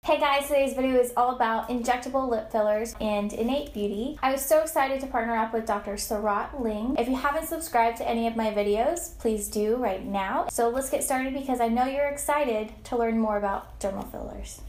Hey guys, today's video is all about injectable lip fillers and Innate Beauty. I was so excited to partner up with Dr. Sarat Ling. If you haven't subscribed to any of my videos, please do right now. So let's get started because I know you're excited to learn more about dermal fillers.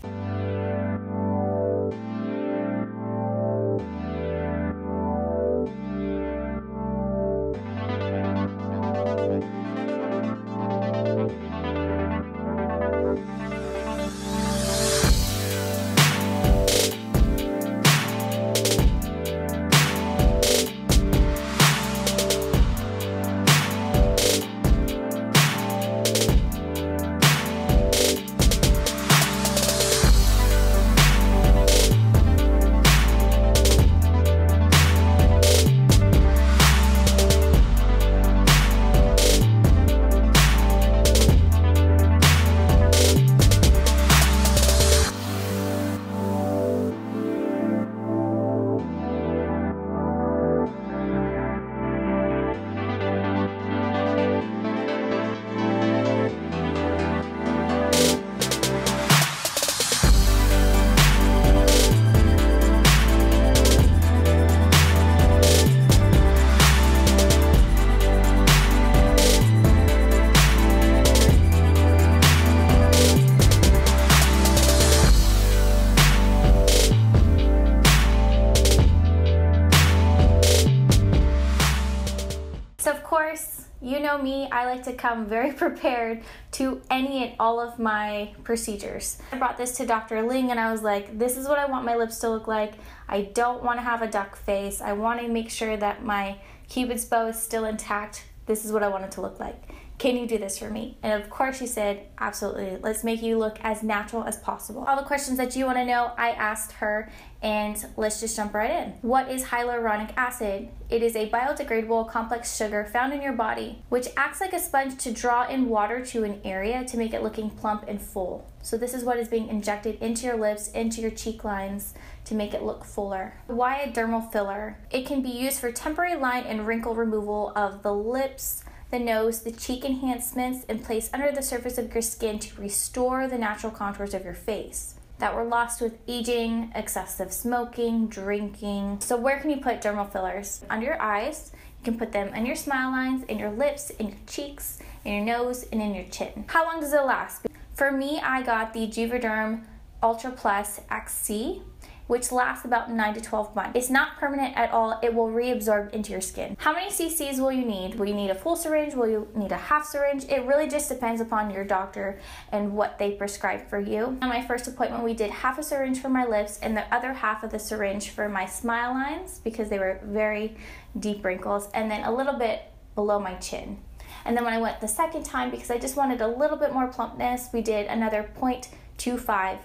So of course, you know me, I like to come very prepared to any and all of my procedures. I brought this to Dr. Ling and I was like, this is what I want my lips to look like. I don't want to have a duck face. I want to make sure that my Cupid's bow is still intact. This is what I want it to look like. Can you do this for me? And of course she said, absolutely. Let's make you look as natural as possible. All the questions that you want to know, I asked her, and let's just jump right in. What is hyaluronic acid? It is a biodegradable complex sugar found in your body, which acts like a sponge to draw in water to an area to make it looking plump and full. So this is what is being injected into your lips, into your cheek lines to make it look fuller. Why a dermal filler? It can be used for temporary line and wrinkle removal of the lips, the nose, the cheek enhancements, and placed under the surface of your skin to restore the natural contours of your face that were lost with aging, excessive smoking, drinking. So where can you put dermal fillers? Under your eyes. You can put them in your smile lines, in your lips, in your cheeks, in your nose, and in your chin. How long does it last? For me, I got the Juvederm Ultra Plus XC, which lasts about 9 to 12 months. It's not permanent at all. It will reabsorb into your skin. How many cc's will you need? Will you need a full syringe? Will you need a half syringe? It really just depends upon your doctor and what they prescribe for you. On my first appointment, we did half a syringe for my lips and the other half of the syringe for my smile lines because they were very deep wrinkles, and then a little bit below my chin. And then when I went the second time, because I just wanted a little bit more plumpness, we did another 0.25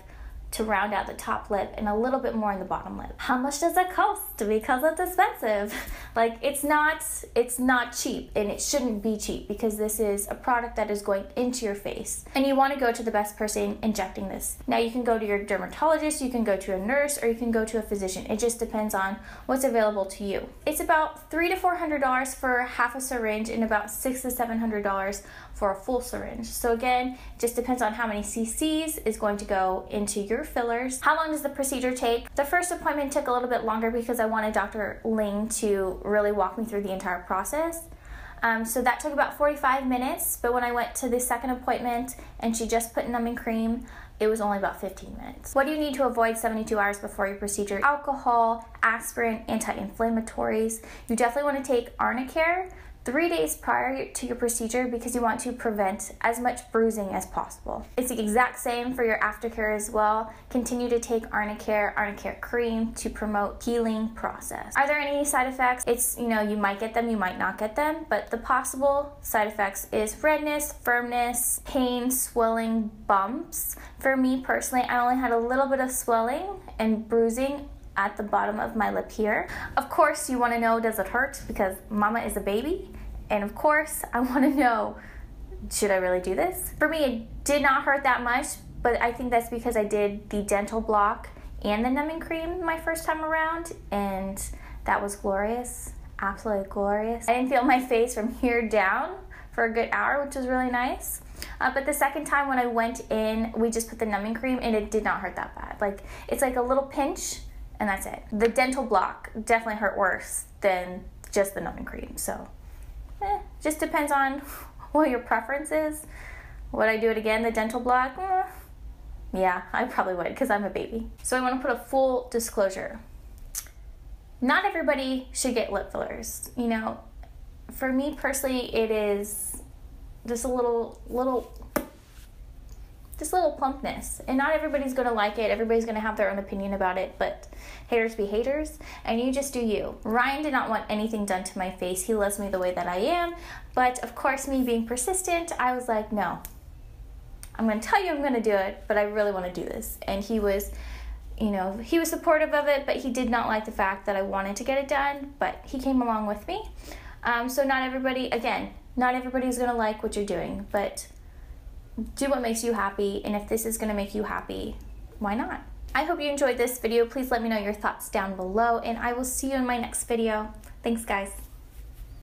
to round out the top lip and a little bit more in the bottom lip. How much does it cost? Because it's expensive. Like, it's not cheap, and it shouldn't be cheap because this is a product that is going into your face. And you want to go to the best person injecting this. Now you can go to your dermatologist, you can go to a nurse, or you can go to a physician. It just depends on what's available to you. It's about $300 to $400 for half a syringe and about $600 to $700 for a full syringe. So again, it just depends on how many cc's is going to go into your fillers. How long does the procedure take? The first appointment took a little bit longer because I wanted Dr. Ling to really walk me through the entire process. So that took about 45 minutes, but when I went to the second appointment and she just put numbing cream, it was only about 15 minutes. What do you need to avoid 72 hours before your procedure? Alcohol, aspirin, anti-inflammatories. You definitely want to take Arnicare 3 days prior to your procedure because you want to prevent as much bruising as possible. It's the exact same for your aftercare as well. Continue to take Arnicare cream to promote healing process. Are there any side effects? It's, you might get them, you might not get them, but the possible side effects is redness, firmness, pain, swelling, bumps. For me personally, I only had a little bit of swelling and bruising at the bottom of my lip here. Of course, you want to know, does it hurt? Because mama is a baby. And of course, I want to know, should I really do this? For me, it did not hurt that much, but I think that's because I did the dental block and the numbing cream my first time around, and that was glorious, absolutely glorious. I didn't feel my face from here down for a good hour, which was really nice. But the second time when I went in, we just put the numbing cream and it did not hurt that bad. Like, it's like a little pinch and that's it. The dental block definitely hurt worse than just the numbing cream. So, just depends on what your preference is. Would I do it again, the dental block? Yeah, I probably would because I'm a baby. So I want to put a full disclosure. Not everybody should get lip fillers. You know, for me personally, it is just a little plumpness. And not everybody's going to like it. Everybody's going to have their own opinion about it, but haters be haters, and you just do you. Ryan did not want anything done to my face. He loves me the way that I am, but of course, me being persistent, I was like, no. I'm going to tell you I'm going to do it, but I really want to do this. And he was, you know, he was supportive of it, but he did not like the fact that I wanted to get it done, but he came along with me. So not everybody's going to like what you're doing, but do what makes you happy, and if this is going to make you happy, why not? I hope you enjoyed this video. Please let me know your thoughts down below, and I will see you in my next video. Thanks, guys.